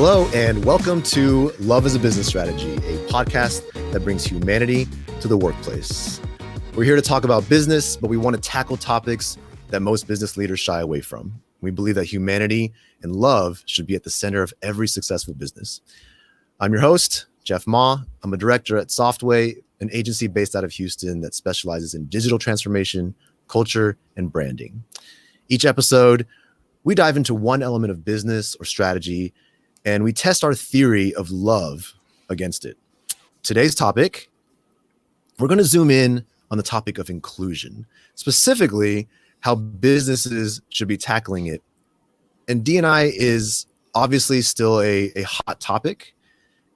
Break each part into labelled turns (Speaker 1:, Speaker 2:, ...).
Speaker 1: Hello, and welcome to Love as a Business Strategy, a podcast that brings humanity to the workplace. We're here to talk about business, but we want to tackle topics that most business leaders shy away from. We believe that humanity and love should be at the center of every successful business. I'm your host, Jeff Ma. I'm a director at Softway, an agency based out of Houston that specializes in digital transformation, culture, and branding. Each episode, we dive into one element of business or strategy, and we test our theory of love against it. Today's topic, we're going to zoom in on the topic of inclusion, specifically how businesses should be tackling it. And D&I is obviously still a hot topic,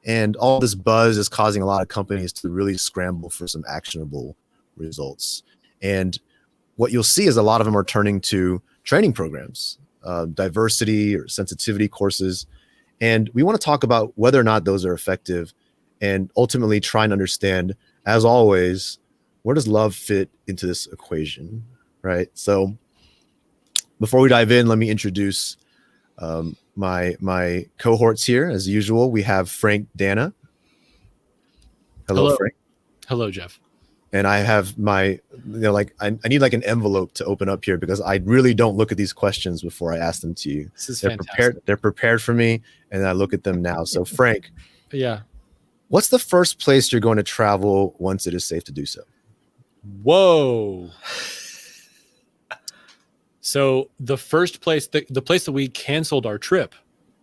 Speaker 1: and all this buzz is causing a lot of companies to really scramble for some actionable results. And what you'll see is a lot of them are turning to training programs, diversity or sensitivity courses. And we want to talk about whether or not those are effective and ultimately try and understand, as always, where does love fit into this equation, right? So before we dive in, let me introduce my cohorts here. As usual, we have Frank Dana. Hello, Frank.
Speaker 2: Hello, Jeff.
Speaker 1: And I have I need like an envelope to open up here because I really don't look at these questions before I ask them to you.
Speaker 2: This is
Speaker 1: fantastic. They're prepared for me, and I look at them now. So Frank,
Speaker 2: yeah,
Speaker 1: what's the first place you're going to travel once it is safe to do so?
Speaker 2: Whoa. So the first place, the place that we canceled our trip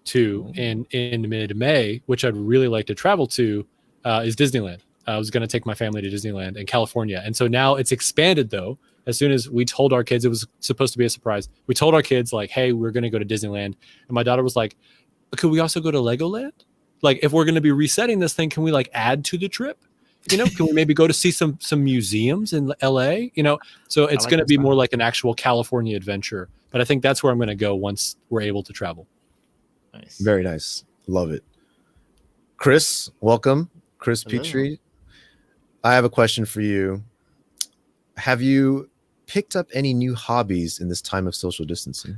Speaker 2: to in mid-May, which I'd really like to travel to, is Disneyland. I was going to take my family to Disneyland in California. And so now it's expanded, though. As soon as we told our kids, it was supposed to be a surprise. We told our kids, like, hey, we're going to go to Disneyland. And my daughter was like, could we also go to Legoland? Like, if we're going to be resetting this thing, can we like add to the trip? You know, can we maybe go to see some museums in LA? You know, so it's going to be more like an actual California adventure. But I think that's where I'm going to go once we're able to travel.
Speaker 1: Nice. Very nice. Love it. Chris, welcome. Chris Petrie. I have a question for you. Have you picked up any new hobbies in this time of social distancing?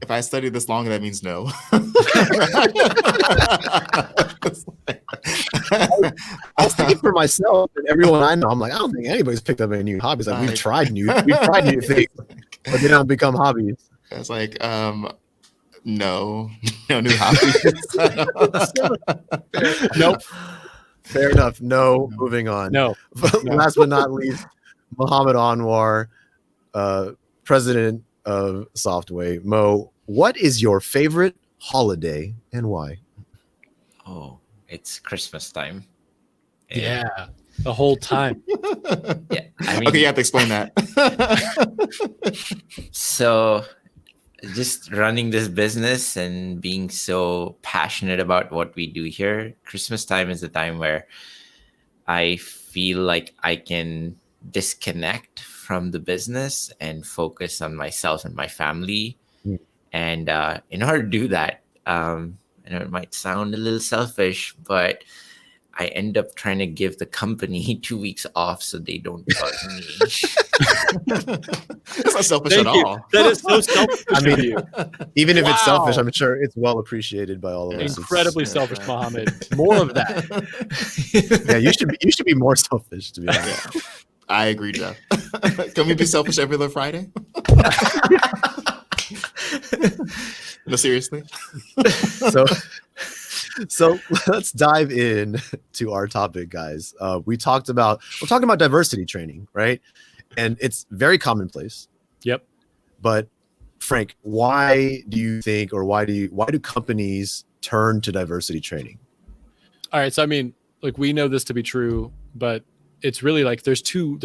Speaker 3: If I studied this long, that means no.
Speaker 1: I was thinking for myself and everyone I know, I'm like, I don't think anybody's picked up any new hobbies. Like we've tried new things, but they don't become hobbies.
Speaker 3: It's like, no new hobbies.
Speaker 2: Nope.
Speaker 1: Fair enough. No, moving on.
Speaker 2: No.
Speaker 1: Last but not least, Mohammed Anwar, president of Softway. Mo, what is your favorite holiday and why?
Speaker 4: Oh, it's Christmas time.
Speaker 2: Yeah, the whole time.
Speaker 4: Yeah, I mean,
Speaker 3: okay, you have to explain that.
Speaker 4: So just running this business and being so passionate about what we do here, Christmas time is the time where I feel like I can disconnect from the business and focus on myself and my family. And in order to do that, I know it might sound a little selfish, but I end up trying to give the company 2 weeks off so they don't bug me.
Speaker 3: That's not selfish at all.
Speaker 2: That is so selfish.
Speaker 1: I mean,
Speaker 2: of you.
Speaker 1: Even if it's selfish, I'm sure it's well appreciated by all of us.
Speaker 2: Incredibly selfish, Mohammed. More of that.
Speaker 1: Yeah, you should be more selfish, to be honest.
Speaker 3: Yeah. I agree, Jeff. Can we be selfish every other Friday? No, seriously.
Speaker 1: So let's dive in to our topic, guys. We're talking about diversity training, right? And it's very commonplace.
Speaker 2: Yep.
Speaker 1: But Frank, why do you think, or why do companies turn to diversity training?
Speaker 2: All right. So, I mean, like we know this to be true, but it's really like there's two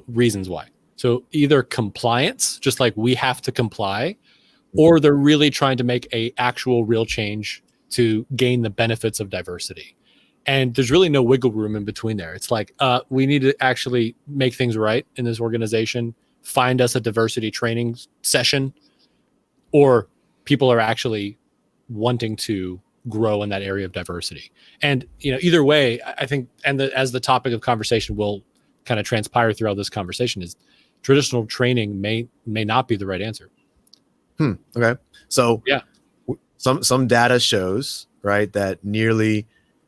Speaker 2: reasons why. So either compliance, just like we have to comply, or they're really trying to make a actual real change to gain the benefits of diversity. And there's really no wiggle room in between there. It's like, we need to actually make things right in this organization, find us a diversity training session, or people are actually wanting to grow in that area of diversity. And, you know, either way, I think, and as the topic of conversation will kind of transpire throughout this conversation, is traditional training may not be the right answer.
Speaker 1: Okay. So
Speaker 2: Yeah.
Speaker 1: some data shows, right, that nearly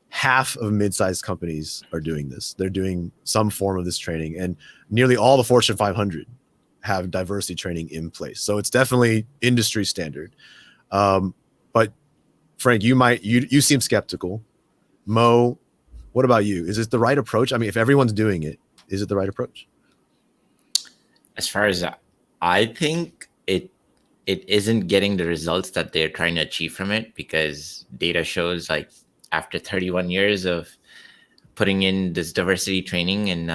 Speaker 1: half of mid-sized companies are doing this. They're doing some form of this training, and nearly all the Fortune 500 have diversity training in place. So it's definitely industry standard. But Frank, you seem skeptical. Mo, what about you? Is this the right approach? I mean, if everyone's doing it, is it the right approach?
Speaker 4: As far as I think, it isn't getting the results that they're trying to achieve from it, because data shows, like, after 31 years of putting in this diversity training and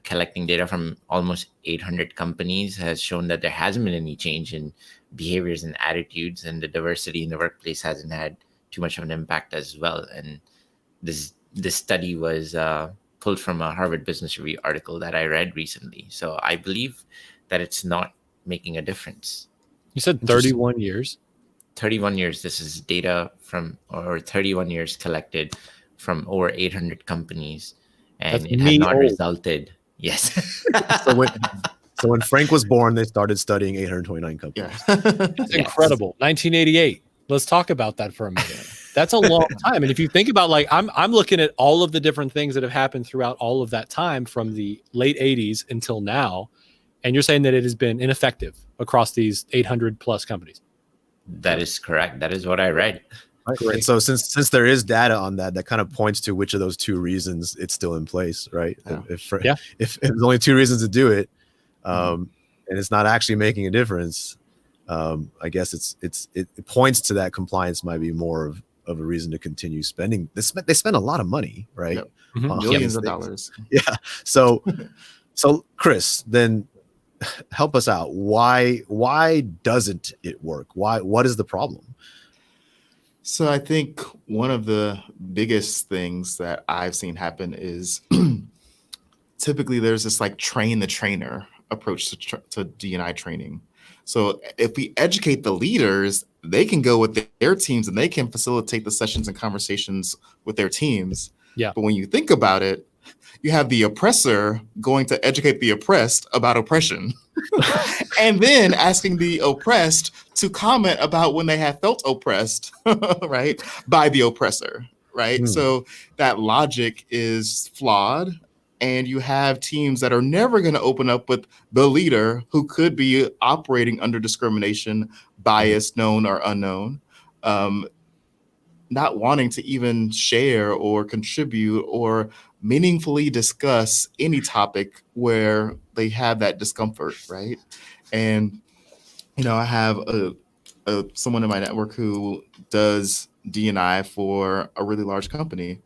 Speaker 4: collecting data from almost 800 companies, has shown that there hasn't been any change in behaviors and attitudes, and the diversity in the workplace hasn't had too much of an impact as well. And this study was pulled from a Harvard Business Review article that I read recently. So I believe that it's not making a difference.
Speaker 2: You said 31 years.
Speaker 4: 31 years. This is data from, or 31 years collected from over 800 companies, and
Speaker 2: That's
Speaker 4: it had not
Speaker 2: old.
Speaker 4: resulted. Yes.
Speaker 1: So when Frank was born, they started studying 829 companies.
Speaker 3: Yeah.
Speaker 2: It's incredible. 1988. Let's talk about that for a minute. That's a long time. And if you think about, like, I'm looking at all of the different things that have happened throughout all of that time from the late 80s until now, and you're saying that it has been ineffective across these 800 plus companies.
Speaker 4: That is correct. That is what I read.
Speaker 1: Right. And so since there is data on that kind of points to which of those two reasons it's still in place, right?
Speaker 3: Yeah.
Speaker 1: If there's only two reasons to do it, and it's not actually making a difference, I guess it points to that compliance might be more of a reason to continue spending. They spend a lot of money, right?
Speaker 3: Yep.
Speaker 2: Mhm.
Speaker 3: Millions of dollars.
Speaker 1: Yeah. So Chris, then help us out. Why doesn't it work? What is the problem?
Speaker 3: So I think one of the biggest things that I've seen happen is typically there's this like train the trainer approach to D&I training. So if we educate the leaders, they can go with their teams and they can facilitate the sessions and conversations with their teams.
Speaker 2: Yeah.
Speaker 3: But when you think about it, you have the oppressor going to educate the oppressed about oppression and then asking the oppressed to comment about when they have felt oppressed, right, by the oppressor, right? So that logic is flawed. And you have teams that are never going to open up with the leader who could be operating under discrimination, bias, known or unknown, not wanting to even share or contribute or meaningfully discuss any topic where they have that discomfort, right? And, I have someone in my network who does D&I for a really large company.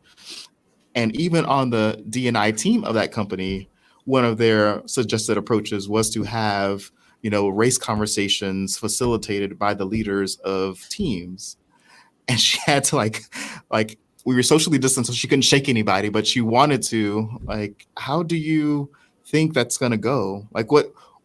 Speaker 3: And even on the D&I team of that company, one of their suggested approaches was to have, race conversations facilitated by the leaders of teams. And she had to like we were socially distanced, so she couldn't shake anybody, but she wanted to, how do you think that's going to go? Like,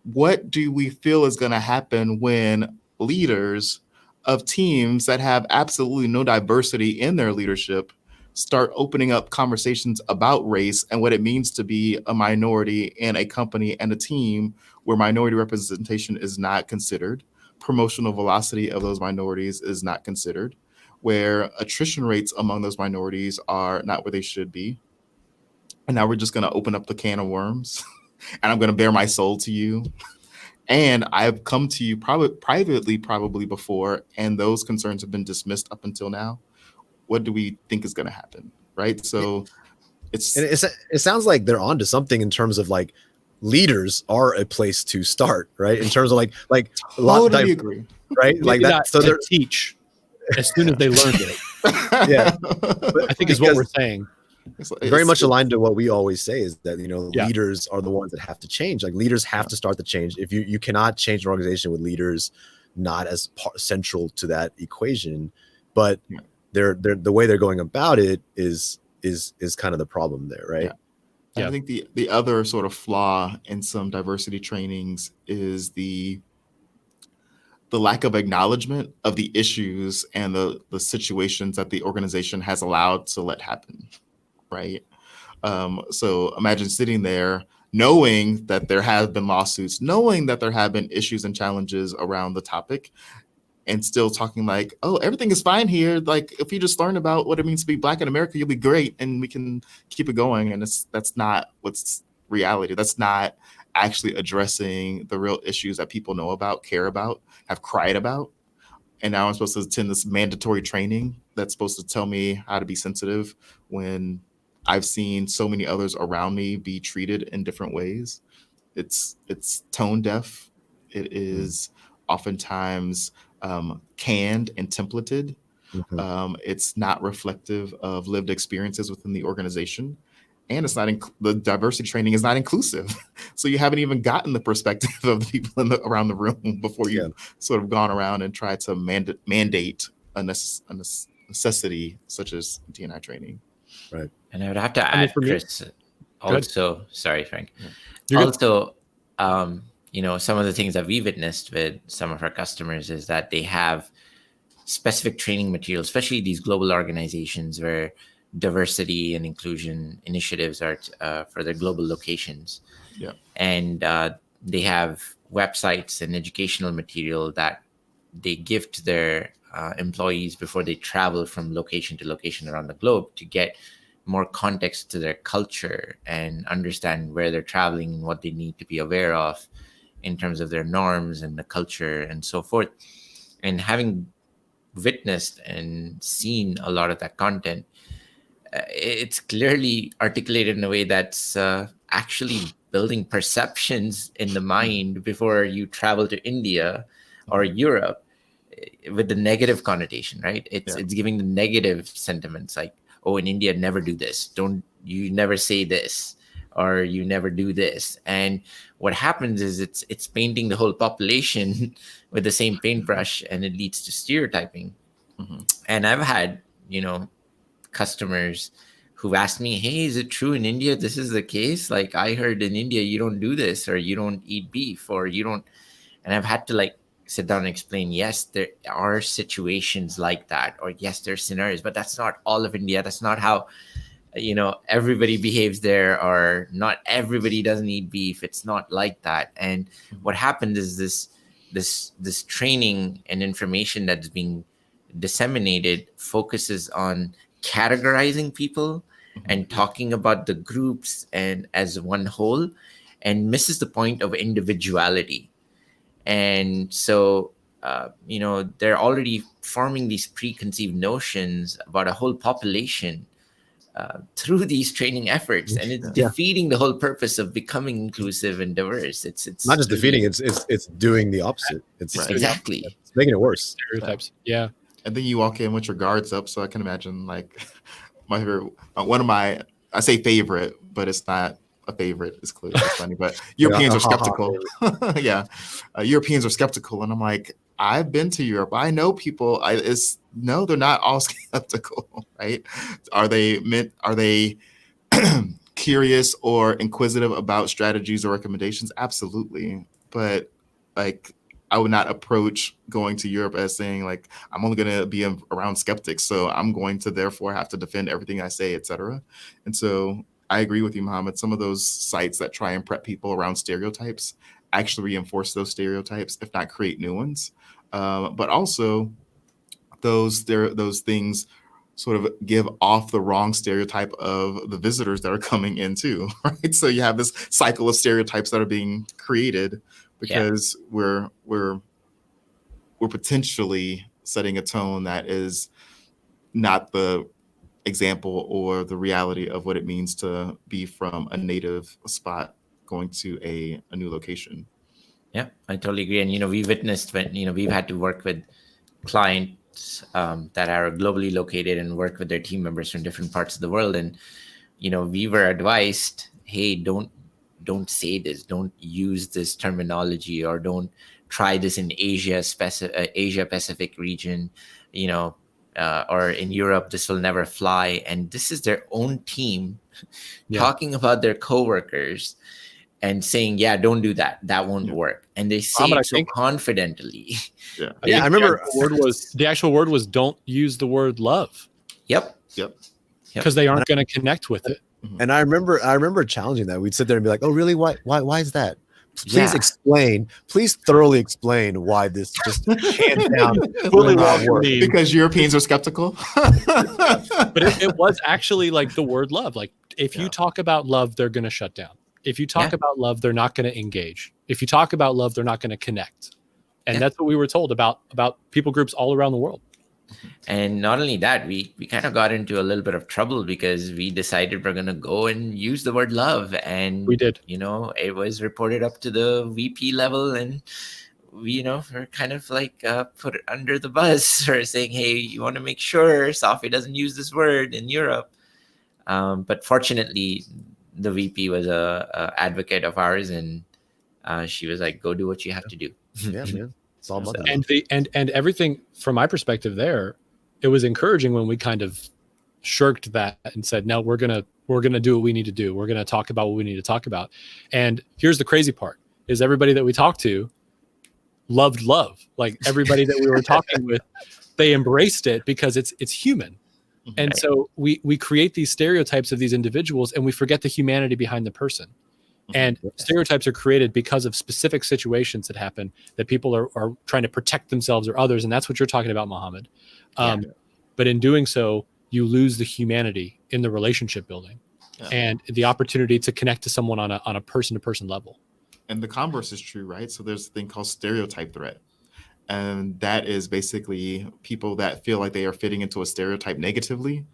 Speaker 3: what do we feel is going to happen when leaders of teams that have absolutely no diversity in their leadership start opening up conversations about race and what it means to be a minority in a company and a team where minority representation is not considered, promotional velocity of those minorities is not considered, where attrition rates among those minorities are not where they should be. And now we're just going to open up the can of worms and I'm going to bare my soul to you. And I've come to you privately before, and those concerns have been dismissed up until now. What do we think is going to happen, right? So it
Speaker 1: sounds like they're onto something in terms of like leaders are a place to start, right? In terms of like
Speaker 3: totally agree,
Speaker 1: right? Like that. So
Speaker 2: they teach as soon as they learned it.
Speaker 1: Yeah,
Speaker 2: I think is what we're saying.
Speaker 1: Very much aligned to what we always say is that leaders are the ones that have to change. Like leaders have to start the change. If you cannot change an organization with leaders not as central to that equation, but they're the way they're going about it is kind of the problem there, right?
Speaker 3: Yeah. I think the other sort of flaw in some diversity trainings is the lack of acknowledgement of the issues and the situations that the organization has allowed to let happen, right? So imagine sitting there knowing that there have been lawsuits, knowing that there have been issues and challenges around the topic, and still talking like, oh, everything is fine here. Like, if you just learn about what it means to be Black in America, you'll be great, and we can keep it going. And that's not what's reality. That's not actually addressing the real issues that people know about, care about, have cried about. And now I'm supposed to attend this mandatory training that's supposed to tell me how to be sensitive when I've seen so many others around me be treated in different ways. It's tone deaf. It is oftentimes canned and templated. It's not reflective of lived experiences within the organization. And it's not the diversity training is not inclusive. So you haven't even gotten the perspective of the people around the room before you've sort of gone around and tried to mandate a necessity such as D&I training.
Speaker 1: Right.
Speaker 4: And I would have to add, Chris, also, sorry, Frank.
Speaker 2: Yeah.
Speaker 4: Also, some of the things that we witnessed with some of our customers is that they have specific training materials, especially these global organizations where diversity and inclusion initiatives are for their global locations.
Speaker 3: Yeah.
Speaker 4: And they have websites and educational material that they give to their employees before they travel from location to location around the globe to get more context to their culture and understand where they're traveling and what they need to be aware of in terms of their norms and the culture and so forth. And having witnessed and seen a lot of that content, it's clearly articulated in a way that's actually building perceptions in the mind before you travel to India or Europe with the negative connotation, right? It's giving the negative sentiments like, oh, in India, never do this. You never say this, or you never do this. And what happens is it's painting the whole population with the same paintbrush, and it leads to stereotyping. And I've had, customers who've asked me, hey, is it true in India this is the case? Like, I heard in India you don't do this, or you don't eat beef, or you don't. And I've had to sit down and explain, yes, there are situations like that, or yes, there's scenarios, but that's not all of India. That's not how everybody behaves there, or not everybody doesn't eat beef. It's not like that. And what happened is this training and information that's being disseminated focuses on categorizing people and talking about the groups and as one whole, and misses the point of individuality. And so they're already forming these preconceived notions about a whole population through these training efforts, and it's defeating the whole purpose of becoming inclusive and diverse. It's
Speaker 1: not just defeating; it's doing the opposite. It's
Speaker 4: exactly
Speaker 1: it's making it worse.
Speaker 2: Stereotypes. Yeah.
Speaker 3: And then you walk in with your guards up, so I can imagine my favorite, one of my, I say favorite, but it's not a favorite. It's clearly funny, but Europeans are skeptical. Europeans are skeptical, and I'm like, I've been to Europe. I know people. No, they're not all skeptical, right? Are they curious or inquisitive about strategies or recommendations? Absolutely, but I would not approach going to Europe as saying I'm only going to be around skeptics, so I'm going to therefore have to defend everything I say, etc. And so I agree with you, Mohammed. Some of those sites that try and prep people around stereotypes actually reinforce those stereotypes, if not create new ones. But also those things sort of give off the wrong stereotype of the visitors that are coming in too, right? So you have this cycle of stereotypes that are being created because we're potentially setting a tone that is not the example or the reality of what it means to be from a native spot going to a new location.
Speaker 4: Yeah, I totally agree. And, we witnessed when, we've had to work with clients that are globally located and work with their team members from different parts of the world. And, we were advised, hey, don't say this, don't use this terminology, or don't try this in Asia Pacific region, or in Europe, this will never fly. And this is their own team talking about their coworkers and saying, don't do that. That won't work. And they say it so confidently.
Speaker 1: I remember
Speaker 2: the actual word was don't use the word love.
Speaker 4: Yep.
Speaker 2: Because they aren't going to connect with it.
Speaker 3: Mhm.
Speaker 1: And I remember challenging that. We'd sit there and be like, "Oh, really? Why is that? Please
Speaker 4: Yeah.
Speaker 1: explain. Please thoroughly explain why this just hands down
Speaker 2: Willy
Speaker 1: will not
Speaker 2: Wonka
Speaker 1: work."
Speaker 2: meme.
Speaker 3: Because Europeans are skeptical.
Speaker 2: But it was actually like the word love. Like if you
Speaker 3: Yeah.
Speaker 2: talk about love, they're going to shut down. If you talk
Speaker 4: Yeah.
Speaker 2: about love, they're not going to engage. If you talk about love, they're not going to connect. And
Speaker 4: Yeah.
Speaker 2: that's what we were told about people groups all around the world.
Speaker 4: And not only that, we kind of got into a little bit of trouble because we decided we're going to go and use the word love. And
Speaker 2: We did.
Speaker 4: it was reported up to the VP level, and we, we're kind of like put it under the bus or saying, hey, you want to make sure Safi doesn't use this word in Europe. But fortunately, the VP was a advocate of ours, and she was like, go do what you have to do.
Speaker 1: Yeah, man. It's all about that.
Speaker 2: And everything from my perspective there, it was encouraging when we kind of shirked that and said, no, we're gonna do what we need to do. We're gonna talk about what we need to talk about. And here's the crazy part: is everybody that we talked to loved love. Like everybody that we were talking with, they embraced it because it's human. And so we create these stereotypes of these individuals, and we forget the humanity behind the person. And stereotypes are created because of specific situations that happen that people are trying to protect themselves or others. And that's what you're talking about, Mohammed. But in doing so, you lose the humanity in the relationship building and the opportunity to connect to someone on a person-to-person level.
Speaker 3: And the converse is true, right? So there's a thing called stereotype threat. And that is basically people that feel like they are fitting into a stereotype negatively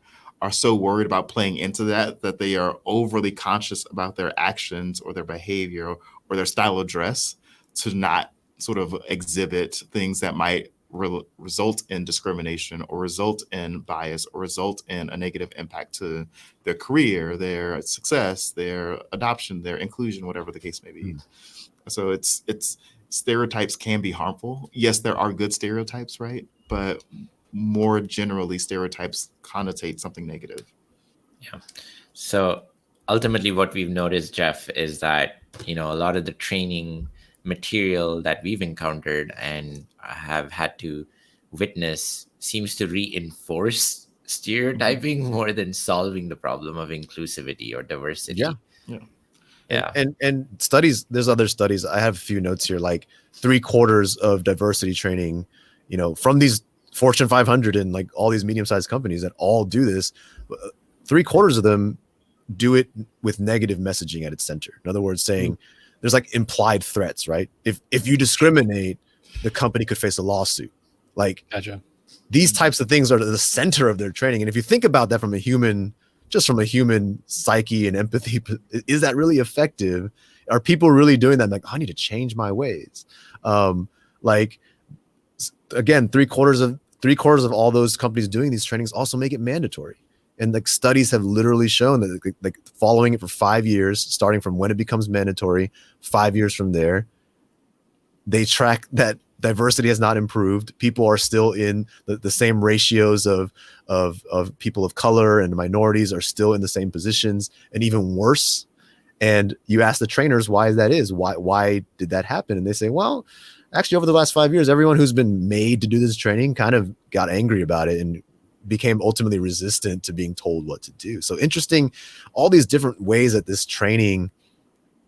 Speaker 3: are so worried about playing into that they are overly conscious about their actions or their behavior or their style of dress to not sort of exhibit things that might result in discrimination or result in bias or result in a negative impact to their career, their success, their adoption, their inclusion, whatever the case may be. So it's stereotypes can be harmful. Yes, there are good stereotypes, right? But more generally, stereotypes connotate something negative.
Speaker 4: Yeah. So ultimately what we've noticed, Jeff, is that, a lot of the training material that we've encountered and have had to witness seems to reinforce stereotyping more than solving the problem of inclusivity or diversity.
Speaker 1: Yeah. And studies, there's other studies. I have a few notes here, like 3/4 of diversity training, from these Fortune 500 and like all these medium-sized companies that all do this, 3/4 of them do it with negative messaging at its center. In other words, saying there's like implied threats, right? If you discriminate, the company could face a lawsuit. Like these types of things are the center of their training. And if you think about that from a human psyche and empathy, is that really effective? Are people really doing that? Like, I need to change my ways. Like again, 3/4 of all those companies doing these trainings also make it mandatory. And like studies have literally shown that like following it for 5 years, starting from when it becomes mandatory, 5 years from there, they track that diversity has not improved. People are still in the same ratios of people of color, and minorities are still in the same positions, and even worse. And you ask the trainers why that is, why did that happen? And they say, well, actually over the last 5 years, everyone who's been made to do this training kind of got angry about it and became ultimately resistant to being told what to do. So interesting, all these different ways that this training,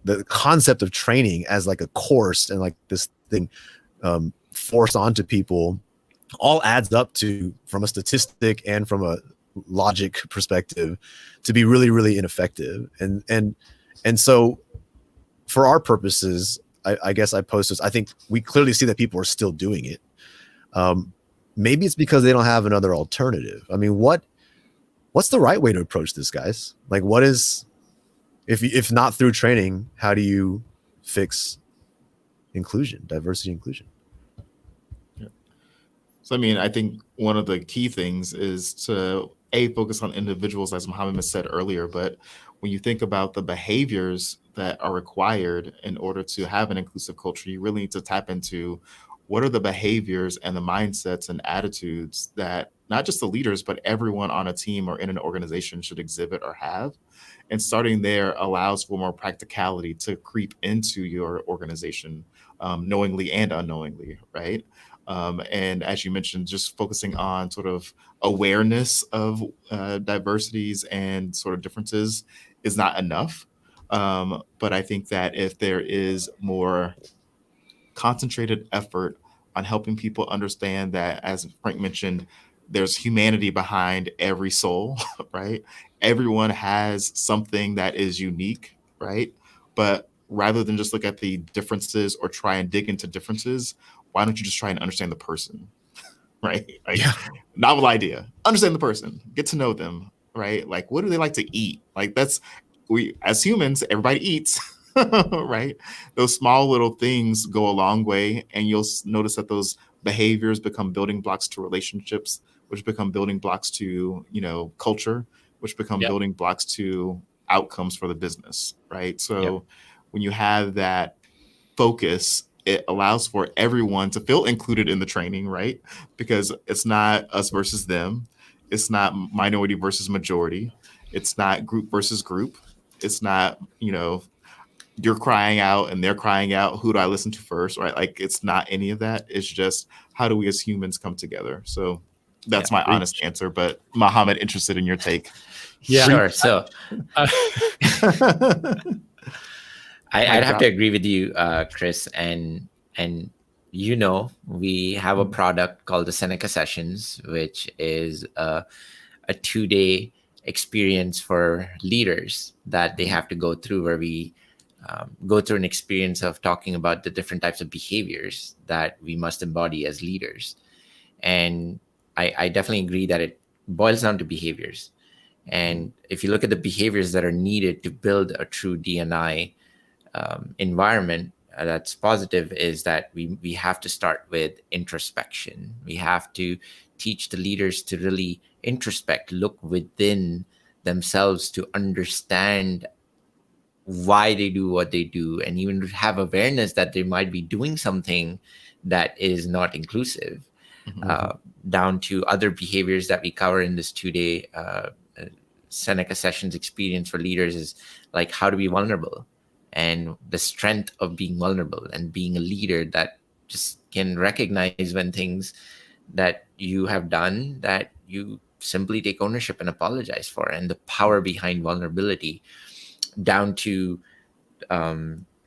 Speaker 1: the concept of training as like a course and like this thing forced onto people, all adds up to, from a statistic and from a logic perspective, to be really, really ineffective. And so for our purposes, I guess I post this. I think we clearly see that people are still doing it. Maybe it's because they don't have another alternative. I mean, what's the right way to approach this, guys? Like, what is, if not through training, how do you fix diversity inclusion?
Speaker 3: So, I mean, I think one of the key things is to focus on individuals, as Mohammed has said earlier. But when you think about the behaviors that are required in order to have an inclusive culture, you really need to tap into what are the behaviors and the mindsets and attitudes that not just the leaders, but everyone on a team or in an organization should exhibit or have. And starting there allows for more practicality to creep into your organization, knowingly and unknowingly, right? And as you mentioned, just focusing on sort of awareness of diversities and sort of differences is not enough. But I think that if there is more concentrated effort on helping people understand that, as Frank mentioned, there's humanity behind every soul, right? Everyone has something that is unique, right? But rather than just look at the differences or try and dig into differences, why don't you just try and understand the person, right? Like,
Speaker 1: Yeah.
Speaker 3: novel idea. Understand the person, get to know them, right? Like, what do they like to eat? Like, we as humans, everybody eats, right? Those small little things go a long way, and you'll notice that those behaviors become building blocks to relationships, which become building blocks to, culture, which become
Speaker 2: Yep.
Speaker 3: building blocks to outcomes for the business, right? So
Speaker 4: Yep.
Speaker 3: when you have that focus, it allows for everyone to feel included in the training, right? Because it's not us versus them. It's not minority versus majority. It's not group versus group. It's not, you're crying out and they're crying out. Who do I listen to first, right? Like, it's not any of that. It's just, how do we as humans come together? So that's my honest answer. But Mohammed, interested in your take.
Speaker 2: Yeah.
Speaker 4: Sure. So
Speaker 2: Uh,
Speaker 4: I'd have to agree with you, Chris, and we have a product called the Seneca Sessions, which is a 2-day experience for leaders that they have to go through, where we go through an experience of talking about the different types of behaviors that we must embody as leaders. And I definitely agree that it boils down to behaviors. And if you look at the behaviors that are needed to build a true D&I environment that's positive, is that we have to start with introspection. We have to teach the leaders to really introspect, look within themselves to understand why they do what they do, and even have awareness that they might be doing something that is not inclusive. Down to other behaviors that we cover in this 2-day Seneca Sessions experience for leaders is like how to be vulnerable, and the strength of being vulnerable, and being a leader that just can recognize when things that you have done that you simply take ownership and apologize for, and the power behind vulnerability, down to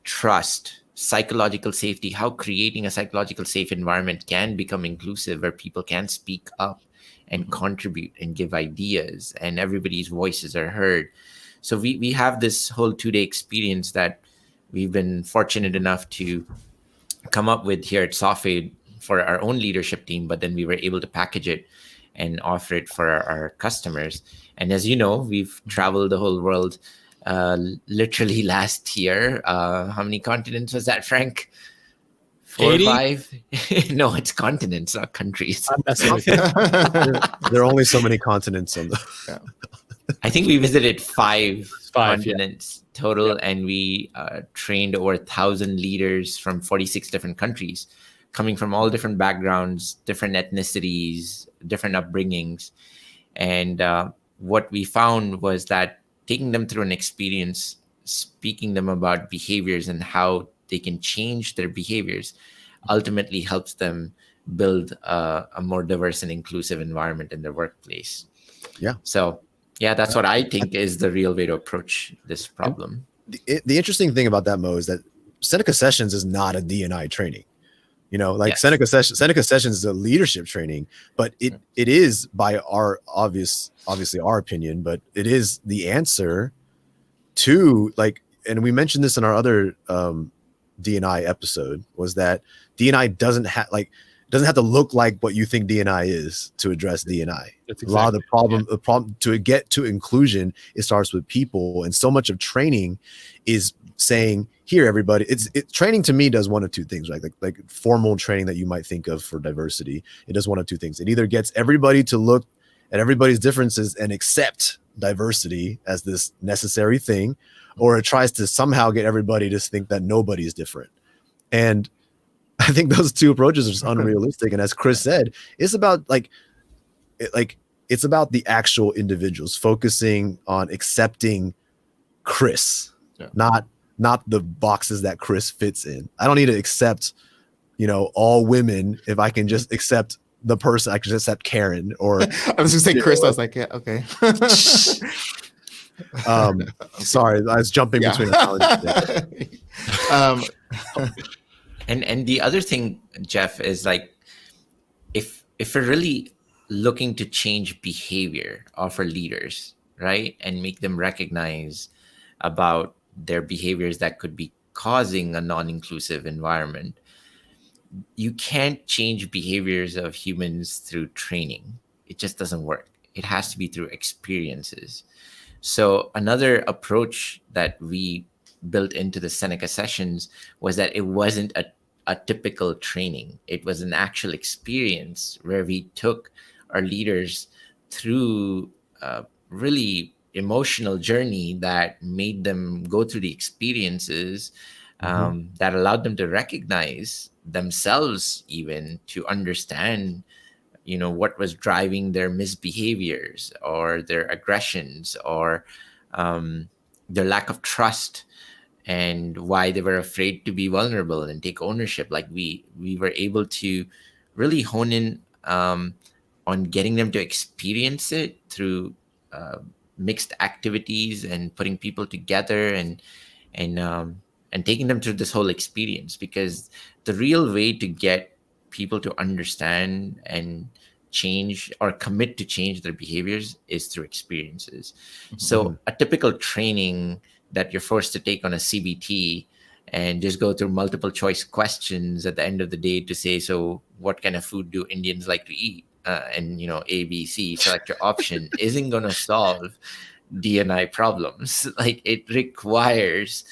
Speaker 4: trust, psychological safety, how creating a psychological safe environment can become inclusive, where people can speak up and contribute and give ideas, and everybody's voices are heard. So we have this whole 2-day experience that we've been fortunate enough to come up with here at Sofade for our own leadership team, but then we were able to package it and offer it for our customers. And as you know, we've traveled the whole world literally last year. How many continents was that, Frank? 4 or 5? No, it's continents, not countries.
Speaker 1: There are only so many continents on the.
Speaker 4: I think we visited 5 continents total,
Speaker 2: Yep.
Speaker 4: and we trained over 1,000 leaders from 46 different countries, coming from all different backgrounds, different ethnicities, different upbringings. And what we found was that taking them through an experience, speaking them about behaviors and how they can change their behaviors, ultimately helps them build a more diverse and inclusive environment in their workplace.
Speaker 1: Yeah.
Speaker 4: So, yeah, that's what I think is the real way to approach this problem.
Speaker 1: The interesting thing about that, Mo, is that Seneca Sessions is not a D&I training.
Speaker 4: Yes.
Speaker 1: Seneca Sessions is a leadership training, but it is, by our obviously our opinion, but it is the answer to, and we mentioned this in our other D&I episode, was that D&I doesn't have to look like what you think D&I is to address D&I.
Speaker 2: That's
Speaker 1: A lot of the problem,
Speaker 2: yeah.
Speaker 1: the problem to get to inclusion, it starts with people, and so much of training is saying, here, everybody. Training to me does one of two things, right? Like formal training that you might think of for diversity. It does one of two things. It either gets everybody to look at everybody's differences and accept diversity as this necessary thing, or it tries to somehow get everybody to think that nobody is different. And I think those two approaches are just unrealistic. And as Chris said, it's about it's about the actual individuals, focusing on accepting Chris, not the boxes that Chris fits in. I don't need to accept, all women if I can just accept the person. I can just accept Karen, or
Speaker 3: I was gonna say Chris. I was like, yeah, okay.
Speaker 1: Sorry, I was jumping
Speaker 3: Yeah.
Speaker 1: between analogies there.
Speaker 4: And the other thing, Jeff, is like if we're really looking to change behavior of our leaders, right, and make them recognize about their behaviors that could be causing a non-inclusive environment, you can't change behaviors of humans through training. It just doesn't work. It has to be through experiences. So another approach that we built into the Seneca Sessions was that it wasn't a typical training. It was an actual experience where we took our leaders through a really emotional journey that made them go through the experiences that allowed them to recognize themselves, even to understand what was driving their misbehaviors or their aggressions or their lack of trust, and why they were afraid to be vulnerable and take ownership. Like we were able to really hone in on getting them to experience it through mixed activities and putting people together and um, and taking them through this whole experience, because the real way to get people to understand and change or commit to change their behaviors is through experiences. So a typical training that you're forced to take on a CBT and just go through multiple choice questions at the end of the day to say, so what kind of food do Indians like to eat? And A, B, C, select your option, isn't going to solve DNI problems. Like, it requires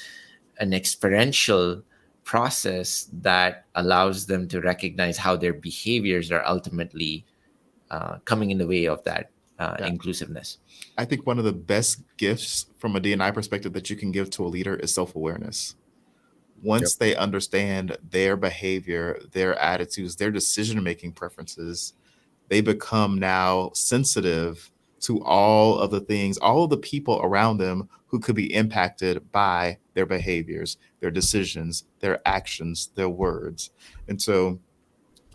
Speaker 4: an experiential process that allows them to recognize how their behaviors are ultimately coming in the way of that inclusiveness.
Speaker 3: I think one of the best gifts from a D&I perspective that you can give to a leader is self-awareness. Once they understand their behavior, their attitudes, their decision-making preferences, they become now sensitive to all of the things, all of the people around them who could be impacted by their behaviors, their decisions, their actions, their words. And so,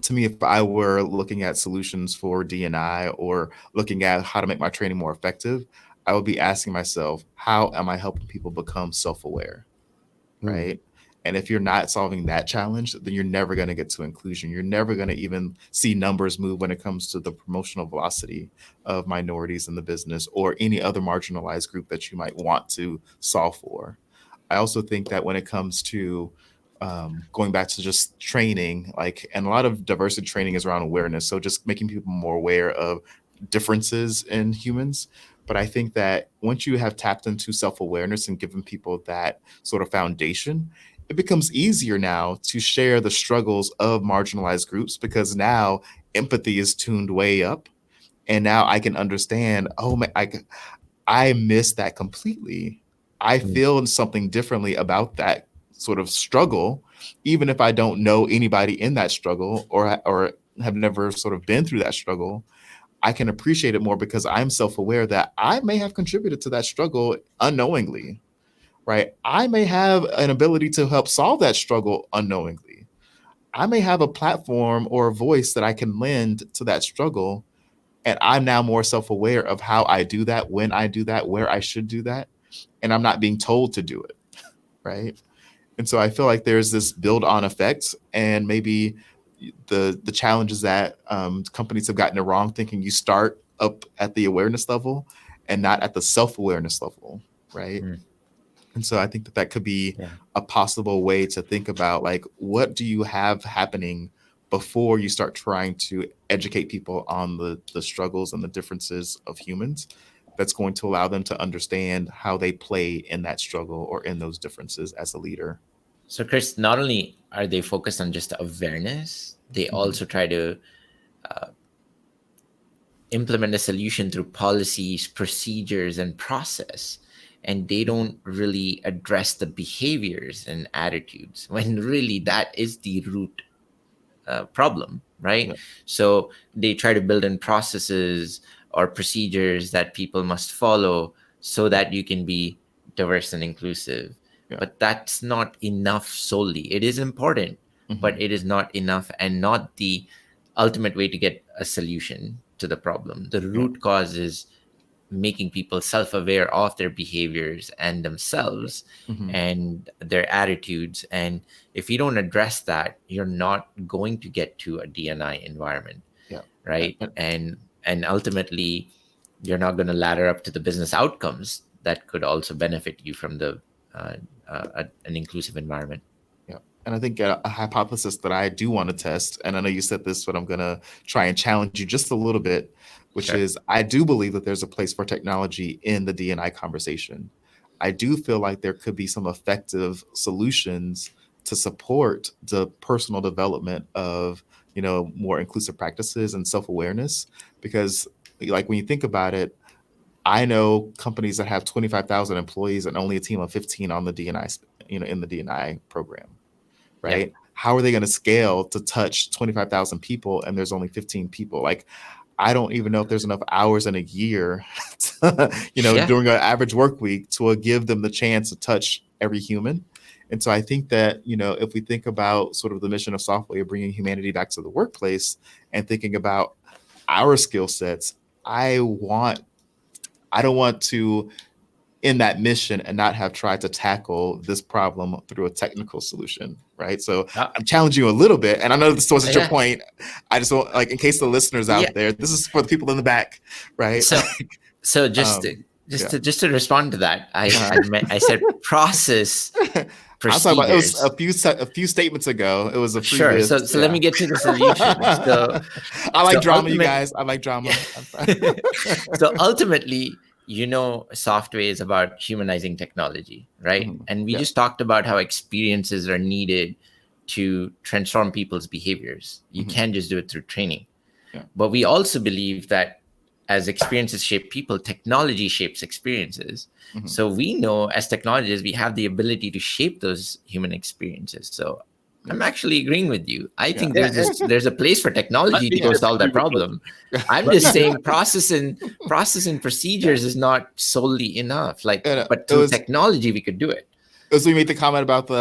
Speaker 3: to me, if I were looking at solutions for D&I or looking at how to make my training more effective, I would be asking myself, how am I helping people become self-aware, right? And if you're not solving that challenge, then you're never going to get to inclusion. You're never going to even see numbers move when it comes to the promotional velocity of minorities in the business or any other marginalized group that you might want to solve for. I also think that when it comes to going back to just training, and a lot of diversity training is around awareness. So just making people more aware of differences in humans. But I think that once you have tapped into self-awareness and given people that sort of foundation, it becomes easier now to share the struggles of marginalized groups, because now empathy is tuned way up. And now I can understand, oh, man, I miss that completely. I feel something differently about that sort of struggle, even if I don't know anybody in that struggle or have never sort of been through that struggle. I can appreciate it more because I'm self-aware that I may have contributed to that struggle unknowingly, right? I may have an ability to help solve that struggle unknowingly. I may have a platform or a voice that I can lend to that struggle. And I'm now more self-aware of how I do that, when I do that, where I should do that. And I'm not being told to do it, right? And so I feel like there's this build-on effect, and maybe the challenges that companies have gotten it wrong, thinking you start up at the awareness level and not at the self-awareness level, right? And so I think that could be a possible way to think about, what do you have happening before you start trying to educate people on the struggles and the differences of humans, that's going to allow them to understand how they play in that struggle or in those differences as a leader.
Speaker 4: So, Chris, not only are they focused on just awareness, they also try to implement a solution through policies, procedures, and process. And they don't really address the behaviors and attitudes, when really that is the root problem, right? So they try to build in processes or procedures that people must follow so that you can be diverse and inclusive. But that's not enough solely. It is important, but it is not enough, and not the ultimate way to get a solution to the problem. The root cause is making people self-aware of their behaviors and themselves and their attitudes. And if you don't address that, you're not going to get to a D&I environment, right? And ultimately, you're not going to ladder up to the business outcomes that could also benefit you from the an inclusive environment.
Speaker 3: And I think a hypothesis that I do want to test, and I know you said this, but I'm going to try and challenge you just a little bit, which is I do believe that there's a place for technology in the D&I conversation. I do feel like there could be some effective solutions to support the personal development of, more inclusive practices and self-awareness. Because like when you think about it, I know companies that have 25,000 employees and only a team of 15 on the D&I, in the D&I program. Right? How are they going to scale to touch 25,000 people and there's only 15 people? Like, I don't even know if there's enough hours in a year, during an average work week to give them the chance to touch every human. And so I think that, if we think about sort of the mission of Software, bringing humanity back to the workplace and thinking about our skill sets, I don't want to in that mission and not have tried to tackle this problem through a technical solution, right? So I'm challenging you a little bit, and I know this wasn't your point. I just want, in case the listeners out there, this is for the people in the back, right?
Speaker 4: So just to respond to that, I said process.
Speaker 3: I'll talk about it. Was a few statements ago. It was a previous,
Speaker 4: So let me get to the solution. So
Speaker 3: I like drama, you guys. I like drama.
Speaker 4: So ultimately, software is about humanizing technology, right? And we just talked about how experiences are needed to transform people's behaviors. You can't just do it through training. But we also believe that as experiences shape people, technology shapes experiences. So we know as technologists, we have the ability to shape those human experiences. So I'm actually agreeing with you. I think there's a place for technology to go solve that problem. I'm just saying process and procedures is not solely enough. But through technology, we could do it.
Speaker 3: So you made the comment about the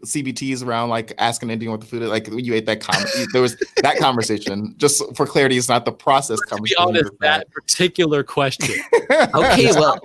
Speaker 3: CBTs around asking Indian what the food is. When you ate that comment, there was that conversation. Just for clarity, it's not the process conversation.
Speaker 2: To be honest, that particular question.
Speaker 4: Okay, well,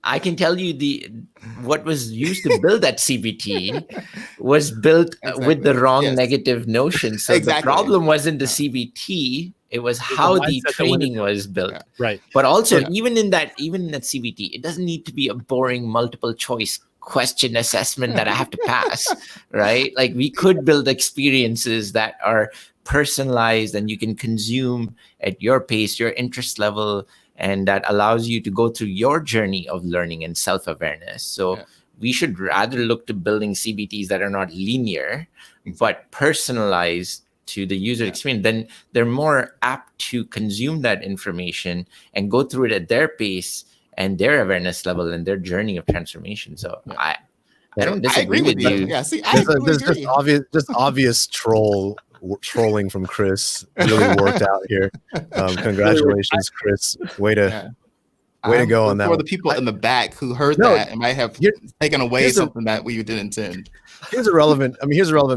Speaker 4: I can tell you what was used to build that CBT was built with the wrong negative notion. So the problem wasn't the CBT. It was how the training was built.
Speaker 2: Right.
Speaker 4: But also, even in that CBT, it doesn't need to be a boring multiple choice question assessment that I have to pass, right? We could build experiences that are personalized and you can consume at your pace, your interest level, and that allows you to go through your journey of learning and self-awareness. So we should rather look to building CBTs that are not linear, but personalized to the user experience. Then they're more apt to consume that information and go through it at their pace and their awareness level and their journey of transformation. So I don't disagree with you.
Speaker 3: Yeah, see, there's
Speaker 1: just obvious trolling from Chris. Really worked out here. Congratulations, Chris. Way to go on that.
Speaker 3: For the people in the back who heard that and might have taken away something that we didn't intend.
Speaker 1: Here's a relevant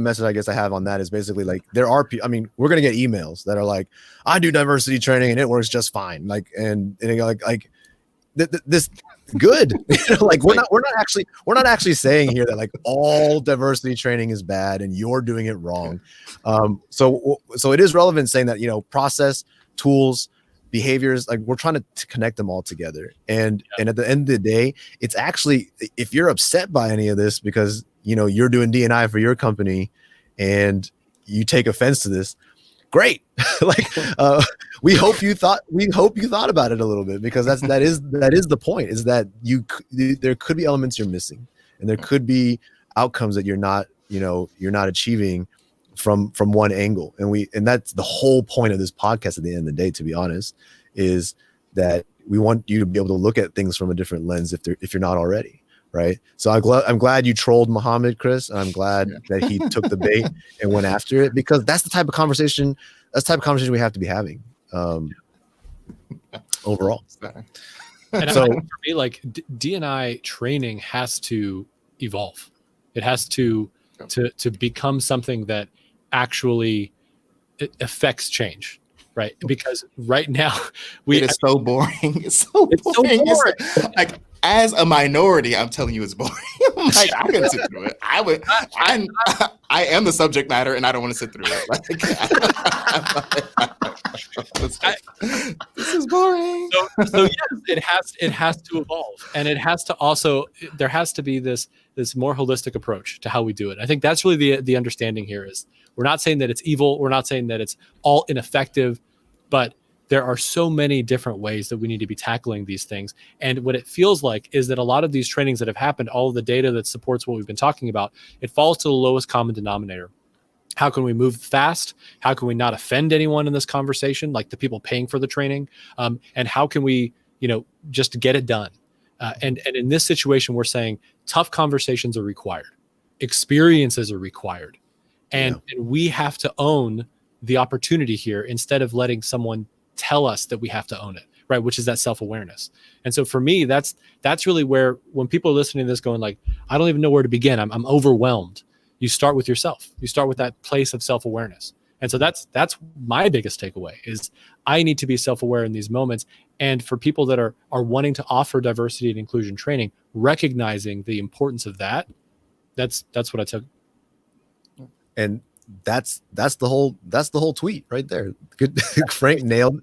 Speaker 1: message I guess I have on that is basically there are we're gonna get emails that are like, I do diversity training and it works just fine. This good. We're not actually saying here that all diversity training is bad and you're doing it wrong. So it is relevant saying that process, tools, behaviors, we're trying to connect them all together. And at the end of the day, it's actually, if you're upset by any of this because you're doing D&I for your company and you take offense to this, great. We hope you thought about it a little bit, because that is the point, is that there could be elements you're missing and there could be outcomes that you're not achieving from one angle. And that's the whole point of this podcast at the end of the day, to be honest, is that we want you to be able to look at things from a different lens if you're not already. Right. So I'm glad you trolled Muhammad, Chris. And I'm glad that he took the bait and went after it, because that's the type of conversation we have to be having overall.
Speaker 2: And so for me, D&I training has to evolve. It has to become something that actually affects change. right? Because right now
Speaker 3: it is so boring. It's so boring.
Speaker 2: It's so boring.
Speaker 3: It's like, as a minority, I'm telling you, it's boring. Like, I couldn't sit through it. I am the subject matter, and I don't want to sit through it. This is boring.
Speaker 2: So yes, it has to evolve, and it has to also, there has to be this more holistic approach to how we do it. I think that's really the understanding here is, we're not saying that it's evil, we're not saying that it's all ineffective, but there are so many different ways that we need to be tackling these things. And what it feels like is that a lot of these trainings that have happened, all of the data that supports what we've been talking about, it falls to the lowest common denominator. How can we move fast? How can we not offend anyone in this conversation, like the people paying for the training? And how can we, just get it done? And in this situation, we're saying tough conversations are required. Experiences are required. And we have to own the opportunity here instead of letting someone tell us that we have to own it, right? Which is that self-awareness. And so for me, that's really where, when people are listening to this going like, I don't even know where to begin, I'm overwhelmed. You start with yourself. You start with that place of self-awareness. And so that's my biggest takeaway is I need to be self-aware in these moments. And for people that are wanting to offer diversity and inclusion training, recognizing the importance of that's what I took.
Speaker 1: And that's the whole tweet right there. Good. Frank nailed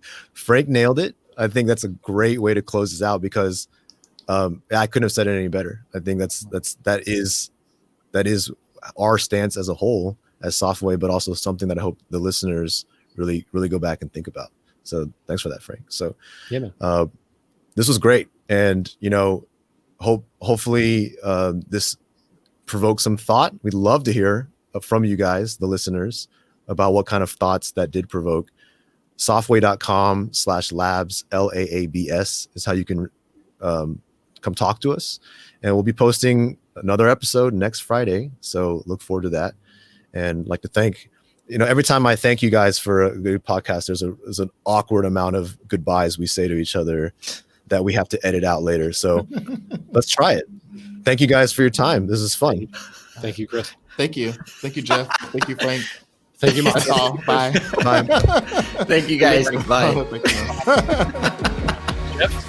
Speaker 1: it. I think that's a great way to close this out, because I couldn't have said it any better. I think that is our stance as a whole as Softway, but also something that I hope the listeners really go back and think about. So thanks for that, Frank. So
Speaker 2: yeah, man.
Speaker 1: This was great, and hopefully this provoked some thought. We'd love to hear from you guys, the listeners, about what kind of thoughts that did provoke. Softway.com/labs, LAABS is how you can come talk to us. And we'll be posting another episode next Friday. So look forward to that. And I'd like to thank, every time I thank you guys for a good podcast, there's an awkward amount of goodbyes we say to each other that we have to edit out later. So let's try it. Thank you guys for your time. This is fun.
Speaker 2: Thank you, Chris.
Speaker 3: Thank you, Jeff. Thank you, Frank.
Speaker 2: Thank you, Mark.
Speaker 3: That's all. Bye.
Speaker 1: Bye.
Speaker 4: Thank you guys. Bye.
Speaker 3: Thank you.
Speaker 2: Jeff?